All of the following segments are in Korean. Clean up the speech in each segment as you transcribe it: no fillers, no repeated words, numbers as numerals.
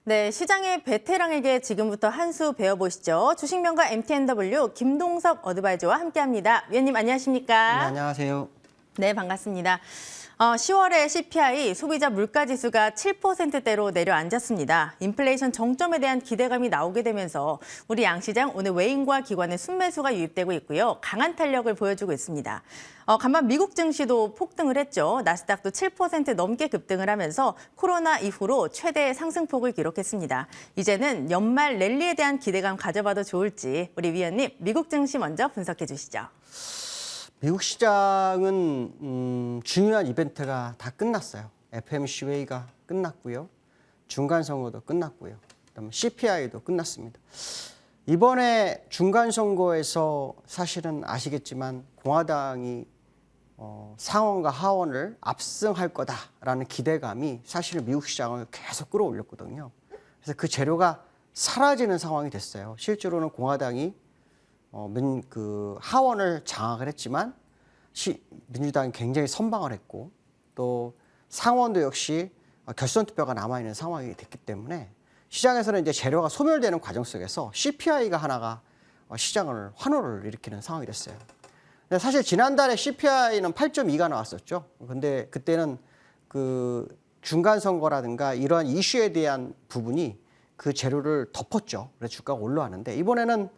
네, 시장의 베테랑에게 지금부터 한 수 배워보시죠. 주식명가 MTNW 김동섭 어드바이저와 함께합니다. 위원님 안녕하십니까? 네, 안녕하세요. 네, 반갑습니다. 10월에 CPI 소비자 물가지수가 7%대로 내려앉았습니다. 인플레이션 정점에 대한 기대감이 나오게 되면서 우리 양시장 오늘 외인과 기관의 순매수가 유입되고 있고요. 강한 탄력을 보여주고 있습니다. 간만 미국 증시도 폭등을 했죠. 나스닥도 7% 넘게 급등을 하면서 코로나 이후로 최대 상승폭을 기록했습니다. 이제는 연말 랠리에 대한 기대감 가져봐도 좋을지 우리 위원님 미국 증시 먼저 분석해 주시죠. 미국 시장은 중요한 이벤트가 다 끝났어요. FOMC 회의가 끝났고요. 중간 선거도 끝났고요. 그다음에 CPI도 끝났습니다. 이번에 중간 선거에서 사실은 아시겠지만 공화당이 상원과 하원을 압승할 거다라는 기대감이 사실 미국 시장을 계속 끌어올렸거든요. 그래서 그 재료가 사라지는 상황이 됐어요. 실제로는 공화당이 하원을 장악을 했지만 민주당이 굉장히 선방을 했고 또 상원도 역시 결선 투표가 남아있는 상황이 됐기 때문에 시장에서는 이제 재료가 소멸되는 과정 속에서 CPI가 하나가 시장을 환호를 일으키는 상황이 됐어요. 근데 사실 지난달에 CPI는 8.2가 나왔었죠. 근데 그때는 그 중간 선거라든가 이러한 이슈에 대한 부분이 그 재료를 덮었죠. 그래서 주가가 올라왔는데 이번에는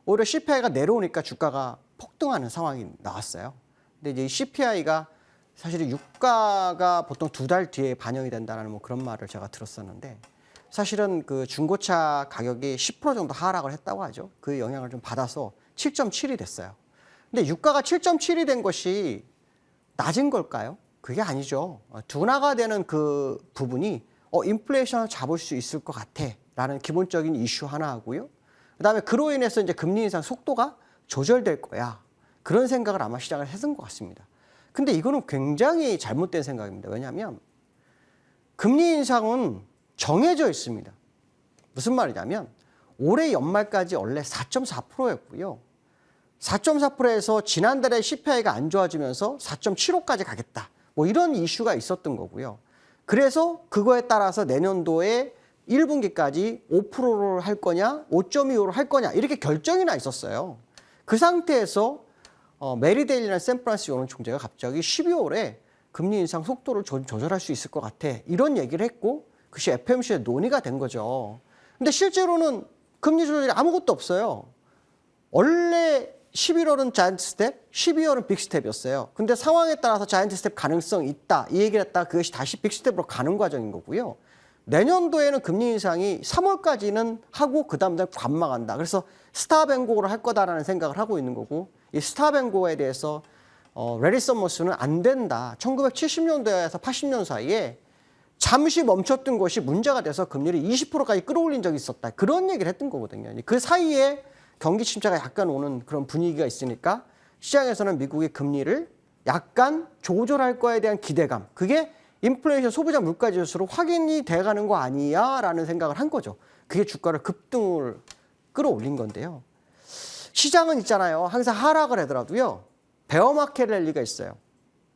오히려 CPI가 내려오니까 주가가 폭등하는 상황이 나왔어요. 근데 이제 이 CPI가 사실 유가가 보통 2달 뒤에 반영이 된다는 뭐 그런 말을 제가 들었었는데 사실은 그 중고차 가격이 10% 정도 하락을 했다고 하죠. 그 영향을 좀 받아서 7.7이 됐어요. 근데 유가가 7.7이 된 것이 낮은 걸까요? 그게 아니죠. 둔화가 되는 그 부분이 인플레이션을 잡을 수 있을 것 같아라는 기본적인 이슈 하나 하고요. 그다음에 그로 인해서 이제 금리 인상 속도가 조절될 거야. 그런 생각을 아마 시장을 했던 것 같습니다. 근데 이거는 굉장히 잘못된 생각입니다. 왜냐하면 금리 인상은 정해져 있습니다. 무슨 말이냐면 올해 연말까지 원래 4.4%였고요. 4.4%에서 지난달에 CPI가 안 좋아지면서 4.75까지 가겠다. 뭐 이런 이슈가 있었던 거고요. 그래서 그거에 따라서 내년도에 1분기까지 5%를 할 거냐, 5.25를 할 거냐 이렇게 결정이 나 있었어요. 그 상태에서 메리데일이라는 샌프란시스코 연준총재가 갑자기 12월에 금리 인상 속도를 조절할 수 있을 것 같아. 이런 얘기를 했고 그것이 FOMC에 논의가 된 거죠. 근데 실제로는 금리 조절이 아무것도 없어요. 원래 11월은 자이언트 스텝, 12월은 빅 스텝이었어요. 근데 상황에 따라서 자이언트 스텝 가능성이 있다. 이 얘기를 했다가 그것이 다시 빅 스텝으로 가는 과정인 거고요. 내년도에는 금리 인상이 3월까지는 하고 그 다음 달 관망한다. 그래서 스탑앤고를 할 거다라는 생각을 하고 있는 거고 이 스탑앤고에 대해서 레리 서머스는 안 된다. 1970년대에서 80년 사이에 잠시 멈췄던 것이 문제가 돼서 금리를 20%까지 끌어올린 적이 있었다. 그런 얘기를 했던 거거든요. 그 사이에 경기 침체가 약간 오는 그런 분위기가 있으니까 시장에서는 미국의 금리를 약간 조절할 거에 대한 기대감. 그게 인플레이션 소비자 물가지수로 확인이 돼가는 거 아니야? 라는 생각을 한 거죠. 그게 주가를 급등을 끌어올린 건데요. 시장은 있잖아요. 항상 하락을 하더라도요. 베어마켓 랠리가 있어요.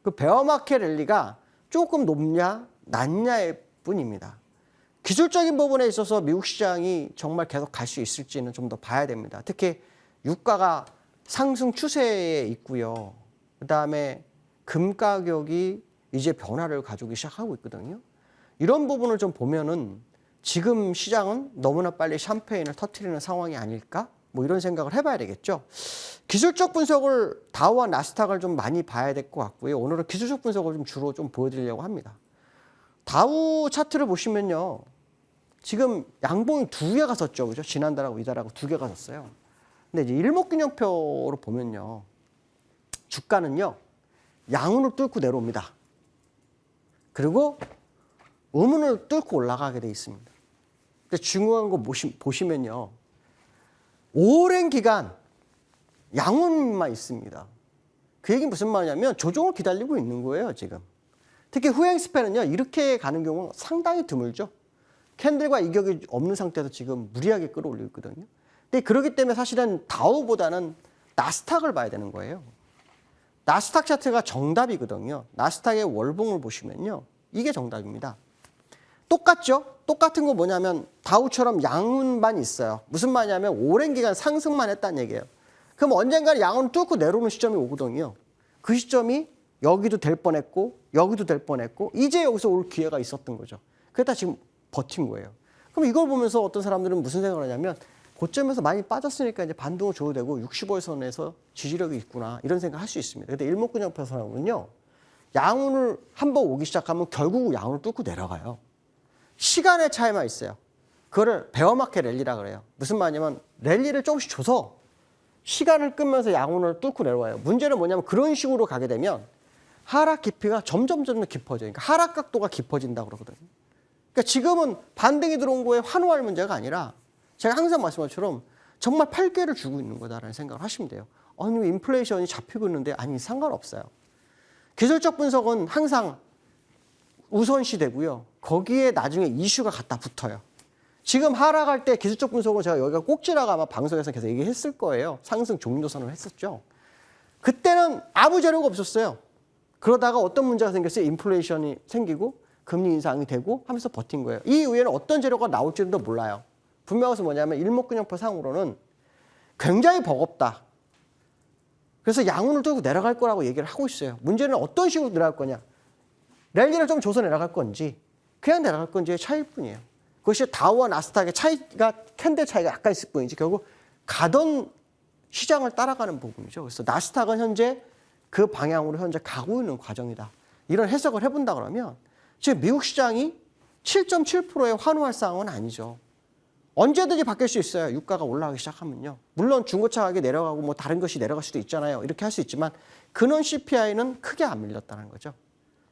그 베어마켓 랠리가 조금 높냐 낮냐의 뿐입니다. 기술적인 부분에 있어서 미국 시장이 정말 계속 갈 수 있을지는 좀 더 봐야 됩니다. 특히 유가가 상승 추세에 있고요. 그다음에 금 가격이 이제 변화를 가져오기 시작하고 있거든요. 이런 부분을 좀 보면은 지금 시장은 너무나 빨리 샴페인을 터뜨리는 상황이 아닐까? 뭐 이런 생각을 해봐야 되겠죠. 기술적 분석을 다우와 나스닥을 좀 많이 봐야 될 것 같고요. 오늘은 기술적 분석을 좀 주로 좀 보여드리려고 합니다. 다우 차트를 보시면요. 지금 양봉이 2개가 섰죠. 그죠? 지난달하고 이달하고 2개가 섰어요. 근데 이제 일목균형표로 보면요. 주가는요. 양운을 뚫고 내려옵니다. 그리고 음운을 뚫고 올라가게 돼 있습니다. 근데 중요한 거 보시면요. 오랜 기간 양운만 있습니다. 그 얘기는 무슨 말이냐면 조정을 기다리고 있는 거예요, 지금. 특히 후행 스팬은요. 이렇게 가는 경우는 상당히 드물죠. 캔들과 이격이 없는 상태에서 지금 무리하게 끌어올리고 있거든요. 근데 그렇기 때문에 사실은 다우보다는 나스닥을 봐야 되는 거예요. 나스닥 차트가 정답이거든요. 나스닥의 월봉을 보시면요. 이게 정답입니다. 똑같죠? 똑같은 거 뭐냐면 다우처럼 양운만 있어요. 무슨 말이냐면 오랜 기간 상승만 했다는 얘기예요. 그럼 언젠가 양운을 뚫고 내려오는 시점이 오거든요. 그 시점이 여기도 될 뻔했고 여기도 될 뻔했고 이제 여기서 올 기회가 있었던 거죠. 그러다 지금 버틴 거예요. 그럼 이걸 보면서 어떤 사람들은 무슨 생각을 하냐면 고점에서 많이 빠졌으니까 이제 반등을 줘도 되고 65선에서 지지력이 있구나 이런 생각 할 수 있습니다. 근데 일목균형표선은요. 양운을 한번 오기 시작하면 결국 양운을 뚫고 내려가요. 시간의 차이만 있어요. 그거를 베어마켓 랠리라 그래요. 무슨 말이냐면 랠리를 조금씩 줘서 시간을 끄면서 양운을 뚫고 내려와요. 문제는 뭐냐면 그런 식으로 가게 되면 하락 깊이가 점점 깊어져요. 그러니까 하락 각도가 깊어진다고 그러거든요. 그러니까 지금은 반등이 들어온 거에 환호할 문제가 아니라 제가 항상 말씀한 것처럼 정말 팔괘를 주고 있는 거다라는 생각을 하시면 돼요. 아니 왜 인플레이션이 잡히고 있는데 아니 상관없어요. 기술적 분석은 항상 우선시 되고요. 거기에 나중에 이슈가 갖다 붙어요. 지금 하락할 때 기술적 분석은 제가 여기가 꼭지라고 아마 방송에서 계속 얘기했을 거예요. 상승 종료선을 했었죠. 그때는 아무 재료가 없었어요. 그러다가 어떤 문제가 생겼어요. 인플레이션이 생기고 금리 인상이 되고 하면서 버틴 거예요. 이 이후에는 어떤 재료가 나올지도 몰라요. 분명해서 뭐냐면 일목균형표 상으로는 굉장히 버겁다. 그래서 양운을 뚫고 내려갈 거라고 얘기를 하고 있어요. 문제는 어떤 식으로 내려갈 거냐. 랠리를 좀 줘서 내려갈 건지 그냥 내려갈 건지의 차이일 뿐이에요. 그것이 다우와 나스닥의 차이가 캔들 차이가 약간 있을 뿐이지 결국 가던 시장을 따라가는 부분이죠. 그래서 나스닥은 현재 그 방향으로 현재 가고 있는 과정이다. 이런 해석을 해본다 그러면 지금 미국 시장이 7.7%의 환호할 상황은 아니죠. 언제든지 바뀔 수 있어요. 유가가 올라가기 시작하면요. 물론 중고차 가격이 내려가고 뭐 다른 것이 내려갈 수도 있잖아요. 이렇게 할 수 있지만 근원 CPI는 크게 안 밀렸다는 거죠.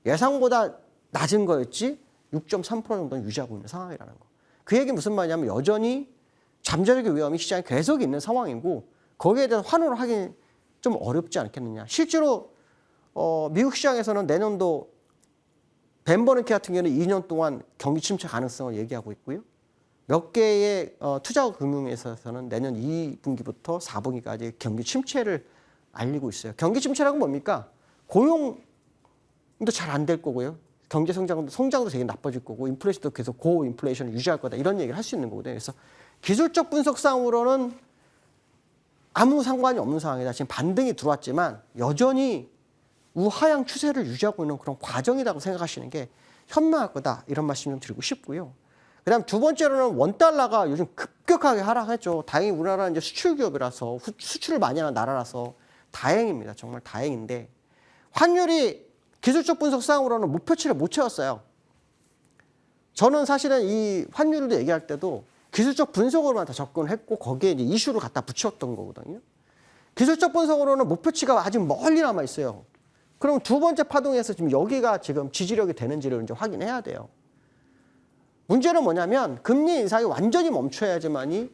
예상보다 낮은 거였지 6.3% 정도는 유지하고 있는 상황이라는 거. 그 얘기는 무슨 말이냐면 여전히 잠재력의 위험이 시장에 계속 있는 상황이고 거기에 대해서 환호를 하긴 좀 어렵지 않겠느냐. 실제로 미국 시장에서는 내년도 벤버넌키 같은 경우는 2년 동안 경기 침체 가능성을 얘기하고 있고요. 몇 개의 투자금융회사에서는 내년 2분기부터 4분기까지 경기 침체를 알리고 있어요. 경기 침체라고 뭡니까? 고용도 잘 안 될 거고요. 경제 성장도 되게 나빠질 거고 인플레이션도 계속 고인플레이션을 유지할 거다. 이런 얘기를 할 수 있는 거거든요. 그래서 기술적 분석상으로는 아무 상관이 없는 상황이다. 지금 반등이 들어왔지만 여전히 우하향 추세를 유지하고 있는 그런 과정이라고 생각하시는 게 현명할 거다. 이런 말씀 좀 드리고 싶고요. 그다음 두 번째로는 원달러가 요즘 급격하게 하락했죠. 다행히 우리나라는 이제 수출 기업이라서 수출을 많이 하는 나라라서 다행입니다. 정말 다행인데 환율이 기술적 분석상으로는 목표치를 못 채웠어요. 저는 사실은 이 환율도 얘기할 때도 기술적 분석으로만 다 접근했고 거기에 이제 이슈를 갖다 붙였던 거거든요. 기술적 분석으로는 목표치가 아직 멀리 남아 있어요. 그럼 두 번째 파동에서 지금 여기가 지금 지지력이 되는지를 이제 확인해야 돼요. 문제는 뭐냐면 금리 인상이 완전히 멈춰야지만이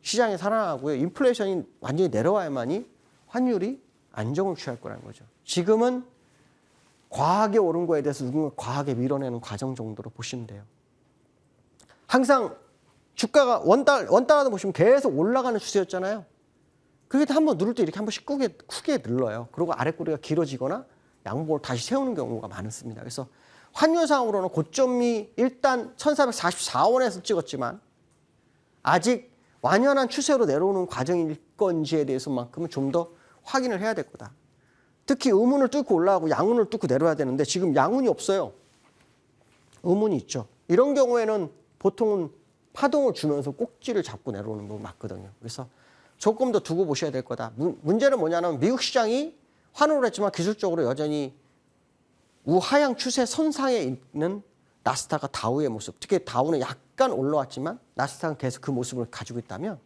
시장이 살아나고요. 인플레이션이 완전히 내려와야만이 환율이 안정을 취할 거라는 거죠. 지금은 과하게 오른 거에 대해서 누군가 과하게 밀어내는 과정 정도로 보시면 돼요. 항상 주가가 원달러도 보시면 계속 올라가는 추세였잖아요. 그게 한번 누를 때 이렇게 한 번씩 크게 늘러요. 그리고 아랫꼬리가 길어지거나 양복을 다시 세우는 경우가 많습니다. 그래서 환율상으로는 고점이 일단 1444원에서 찍었지만 아직 완연한 추세로 내려오는 과정일 건지에 대해서만큼은 좀 더 확인을 해야 될 거다. 특히 음운을 뚫고 올라가고 양운을 뚫고 내려야 되는데 지금 양운이 없어요. 음운이 있죠. 이런 경우에는 보통은 파동을 주면서 꼭지를 잡고 내려오는 거 맞거든요. 그래서 조금 더 두고 보셔야 될 거다. 문제는 뭐냐면 미국 시장이 환호를 했지만 기술적으로 여전히 우하향 추세 선상에 있는 나스닥과 다우의 모습, 특히 다우는 약간 올라왔지만 나스닥은 계속 그 모습을 가지고 있다면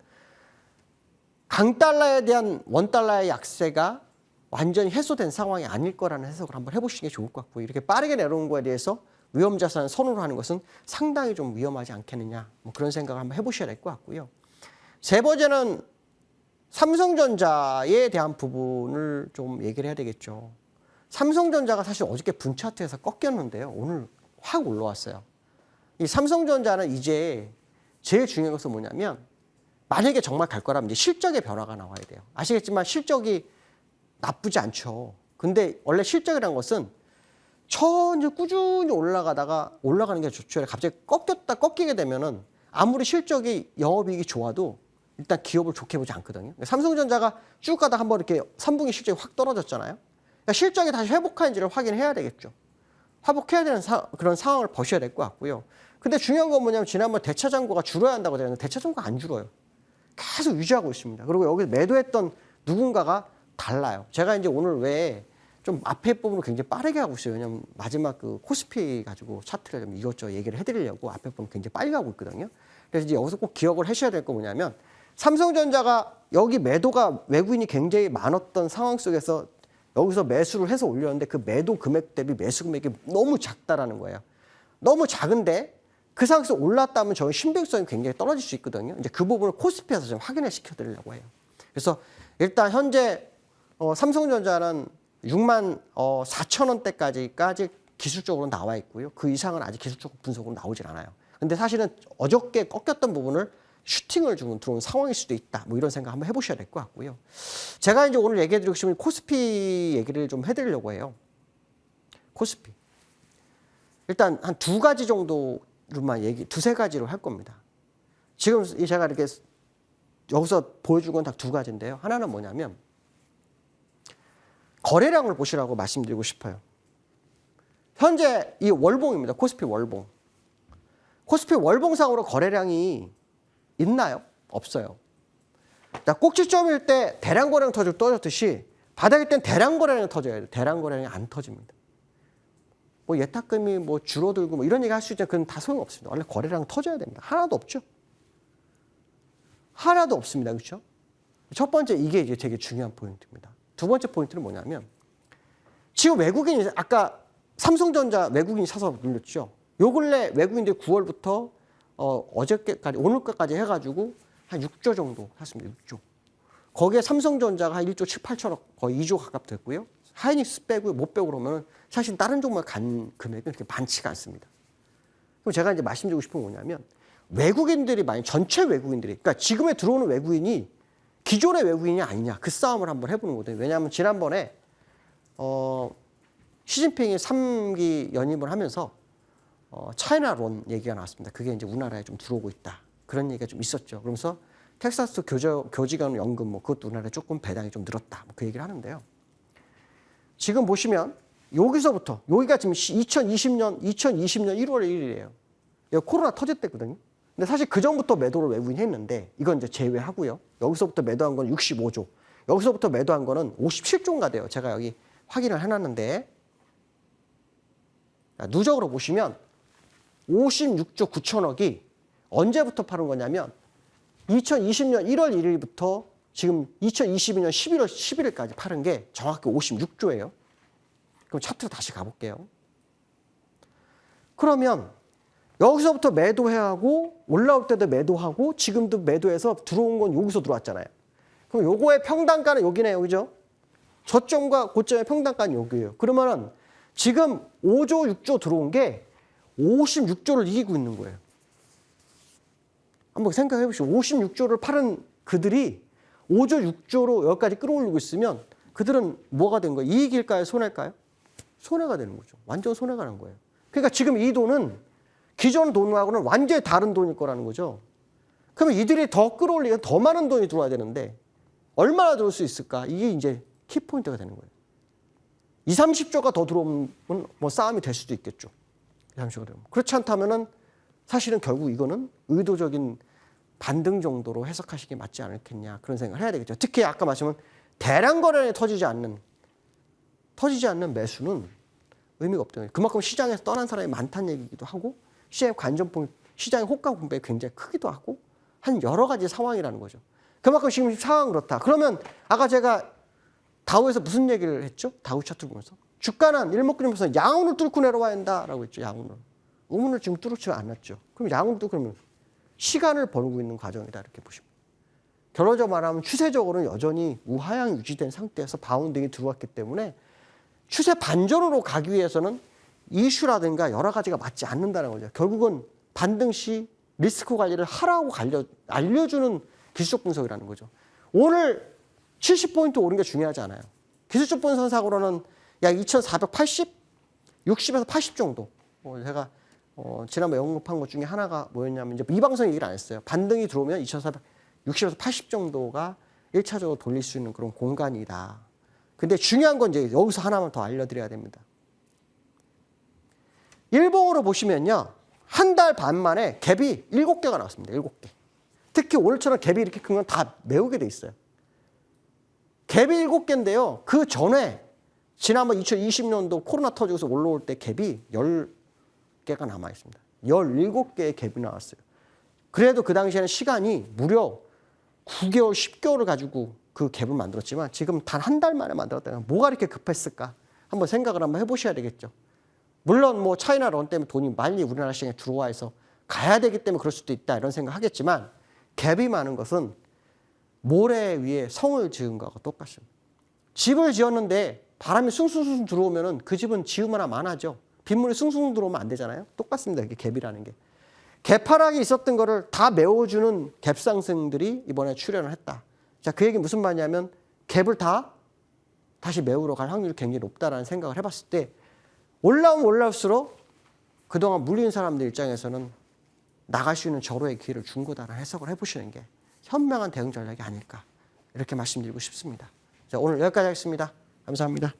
강달러에 대한 원달러의 약세가 완전히 해소된 상황이 아닐 거라는 해석을 한번 해보시는 게 좋을 것 같고요. 이렇게 빠르게 내려오는 거에 대해서 위험자산을 선호를 하는 것은 상당히 좀 위험하지 않겠느냐, 뭐 그런 생각을 한번 해보셔야 될 것 같고요. 세 번째는 삼성전자에 대한 부분을 좀 얘기를 해야 되겠죠. 삼성전자가 사실 어저께 분차트에서 꺾였는데요. 오늘 확 올라왔어요. 이 삼성전자는 이제 제일 중요한 것은 뭐냐면 만약에 정말 갈 거라면 이제 실적의 변화가 나와야 돼요. 아시겠지만 실적이 나쁘지 않죠. 근데 원래 실적이라는 것은 천천히 꾸준히 올라가는 게 좋죠. 갑자기 꺾이게 되면은 아무리 실적이 영업이익이 좋아도 일단 기업을 좋게 보지 않거든요. 삼성전자가 쭉 가다 한번 이렇게 3분기 실적이 확 떨어졌잖아요. 그러니까 실적이 다시 회복하는지를 확인해야 되겠죠. 회복해야 되는 그런 상황을 보셔야 될 것 같고요. 근데 중요한 건 뭐냐면 지난번 대차장고가 줄어야 한다고 했는데 대차장고가 안 줄어요. 계속 유지하고 있습니다. 그리고 여기서 매도했던 누군가가 달라요. 제가 이제 오늘 왜 좀 앞에 부분을 굉장히 빠르게 하고 있어요. 왜냐면 마지막 그 코스피 가지고 차트를 좀 이것저것 얘기를 해드리려고 앞에 부분 굉장히 빨리 가고 있거든요. 그래서 이제 여기서 꼭 기억을 하셔야 될 거 뭐냐면 삼성전자가 여기 매도가 외국인이 굉장히 많았던 상황 속에서 여기서 매수를 해서 올렸는데 그 매도 금액 대비 매수 금액이 너무 작다라는 거예요. 너무 작은데 그 상황에서 올랐다면 저희 신빙성이 굉장히 떨어질 수 있거든요. 이제 그 부분을 코스피에서 좀 확인을 시켜드리려고 해요. 그래서 일단 현재 삼성전자는 6만 4천 원대까지 기술적으로 나와 있고요. 그 이상은 아직 기술적 분석으로 나오질 않아요. 근데 사실은 어저께 꺾였던 부분을 슈팅을 주고 들어온 상황일 수도 있다. 뭐 이런 생각 한번 해보셔야 될 것 같고요. 제가 이제 오늘 얘기해드리고 싶은 코스피 얘기를 좀 해드리려고 해요. 코스피. 일단 한 두 가지 정도로만 두세 가지로 할 겁니다. 지금 제가 이렇게 여기서 보여준 건 다 두 가지인데요. 하나는 뭐냐면 거래량을 보시라고 말씀드리고 싶어요. 현재 이 월봉입니다. 코스피 월봉. 코스피 월봉상으로 거래량이 있나요? 없어요. 자, 꼭지점일 때 대량 거래량 터졌듯이 바닥일 땐 대량 거래량이 터져야 돼요. 대량 거래량이 안 터집니다. 뭐 예탁금이 뭐 줄어들고 뭐 이런 얘기 할 수 있지만 그건 다 소용없습니다. 원래 거래량 터져야 됩니다. 하나도 없죠. 하나도 없습니다. 그렇죠? 첫 번째 이게 이제 되게 중요한 포인트입니다. 두 번째 포인트는 뭐냐면 지금 외국인이 아까 삼성전자 외국인이 사서 눌렸죠. 요 근래 외국인들이 9월부터 어저께까지 오늘까지 해가지고 한 6조 정도 샀습니다. 6조. 거기에 삼성전자가 한 1조 7, 8천억 거의 2조 가깝 됐고요. 하이닉스 빼고 못 빼고 그러면 사실 다른 종목에 간 금액은 그렇게 많지가 않습니다. 그럼 제가 이제 말씀드리고 싶은 건 뭐냐면 외국인들이 전체 외국인들이 그러니까 지금에 들어오는 외국인이 기존의 외국인이 아니냐 그 싸움을 한번 해보는 거거든요. 왜냐하면 지난번에 시진핑이 3기 연임을 하면서 차이나 론 얘기가 나왔습니다. 그게 이제 우리나라에 좀 들어오고 있다. 그런 얘기가 좀 있었죠. 그러면서 텍사스 교직원 연금 뭐 그것도 우리나라에 조금 배당이 좀 늘었다. 그 얘기를 하는데요. 지금 보시면 여기서부터 여기가 지금 2020년 1월 1일이에요. 코로나 터졌댔거든요. 근데 사실 그 전부터 매도를 외국인이 했는데 이건 이제 제외하고요. 여기서부터 매도한 건 65조. 여기서부터 매도한 거는 57조인가 돼요. 제가 여기 확인을 해놨는데 누적으로 보시면 56조 9천억이 언제부터 파는 거냐면 2020년 1월 1일부터 지금 2022년 11월 11일까지 파는 게 정확히 56조예요. 그럼 차트로 다시 가볼게요. 그러면 여기서부터 매도해야 하고 올라올 때도 매도하고 지금도 매도해서 들어온 건 여기서 들어왔잖아요. 그럼 요거의 평단가는 여기네요. 그죠? 저점과 고점의 평단가는 여기예요. 그러면은 지금 5조, 6조 들어온 게 56조를 이기고 있는 거예요. 한번 생각해 보시죠. 56조를 파는 그들이 5조, 6조로 여기까지 끌어올리고 있으면 그들은 뭐가 된 거예요? 이익일까요? 손해일까요? 손해가 되는 거죠. 완전 손해가 난 거예요. 그러니까 지금 이 돈은 기존 돈하고는 완전히 다른 돈일 거라는 거죠. 그러면 이들이 더 끌어올리면 더 많은 돈이 들어와야 되는데 얼마나 들어올 수 있을까? 이게 이제 키포인트가 되는 거예요. 20, 30조가 더 들어오면 뭐 싸움이 될 수도 있겠죠. 20, 30조가 되면. 그렇지 않다면은 사실은 결국 이거는 의도적인 반등 정도로 해석하시기 맞지 않겠냐 그런 생각을 해야 되겠죠. 특히 아까 말씀은 대량 거래량이 터지지 않는 매수는 의미가 없다는 거예요. 그만큼 시장에서 떠난 사람이 많다는 얘기기도 하고 시장의 관전폭, 시장의 호가 공백이 굉장히 크기도 하고 한 여러 가지 상황이라는 거죠. 그만큼 지금 상황은 그렇다. 그러면 아까 제가 다우에서 무슨 얘기를 했죠? 다우 차트 보면서 주가는 일목균형에서 양운을 뚫고 내려와야 한다라고 했죠. 양운을. 우문을 지금 뚫지 않았죠. 그럼 양운도 그러면 시간을 벌고 있는 과정이다 이렇게 보시면. 결론적으로 말하면 추세적으로는 여전히 우하향 유지된 상태에서 바운딩이 들어왔기 때문에 추세 반전으로 가기 위해서는 이슈라든가 여러 가지가 맞지 않는다는 거죠. 결국은 반등 시 리스크 관리를 하라고 알려주는 기술적 분석이라는 거죠. 오늘 70포인트 오른 게 중요하지 않아요. 기술적 분석상으로는 약 2480? 60에서 80 정도. 제가 지난번 언급한 것 중에 하나가 뭐였냐면 이제 이 방송 얘기를 안 했어요. 반등이 들어오면 2,460에서 80 정도가 1차적으로 돌릴 수 있는 그런 공간이다. 근데 중요한 건 이제 여기서 하나만 더 알려드려야 됩니다. 일봉으로 보시면요. 한 달 반 만에 갭이 7개가 나왔습니다. 7개. 특히 오늘처럼 갭이 이렇게 큰 건 다 메우게 돼 있어요. 갭이 7개인데요. 그 전에 지난번 2020년도 코로나 터지고서 올라올 때 갭이 10개가 남아 있습니다. 17개의 갭이 나왔어요. 그래도 그 당시에는 시간이 무려 9개월, 10개월을 가지고 그 갭을 만들었지만 지금 단 한 달 만에 만들었다면 뭐가 이렇게 급했을까? 한번 생각을 한번 해보셔야 되겠죠. 물론 뭐 차이나 런 때문에 돈이 빨리 우리나라 시장에 들어와 있어 가야 되기 때문에 그럴 수도 있다 이런 생각 하겠지만 갭이 많은 것은 모래 위에 성을 지은 거하고 똑같습니다. 집을 지었는데 바람이 숭숭숭 들어오면은 그 집은 지으거나 많아져. 빗물이 숭숭 들어오면 안 되잖아요. 똑같습니다. 이게 갭이라는 게. 갭하락이 있었던 거를 다 메워주는 갭상승들이 이번에 출현을 했다. 자, 그 얘기 무슨 말이냐면 갭을 다시 메우러 갈 확률이 굉장히 높다라는 생각을 해봤을 때 올라오면 올라올수록 그동안 물린 사람들 입장에서는 나갈 수 있는 절호의 기회를 준 거다라는 해석을 해보시는 게 현명한 대응 전략이 아닐까 이렇게 말씀드리고 싶습니다. 자, 오늘 여기까지 하겠습니다. 감사합니다.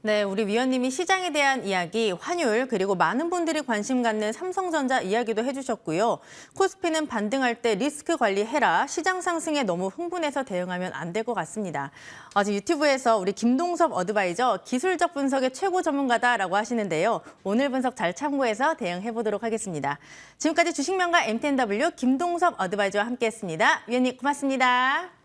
네, 우리 위원님이 시장에 대한 이야기, 환율, 그리고 많은 분들이 관심 갖는 삼성전자 이야기도 해주셨고요. 코스피는 반등할 때 리스크 관리해라. 시장 상승에 너무 흥분해서 대응하면 안 될 것 같습니다. 지금 유튜브에서 우리 김동섭 어드바이저 기술적 분석의 최고 전문가다라고 하시는데요. 오늘 분석 잘 참고해서 대응해보도록 하겠습니다. 지금까지 주식명가 MTNW 김동섭 어드바이저와 함께했습니다. 위원님 고맙습니다.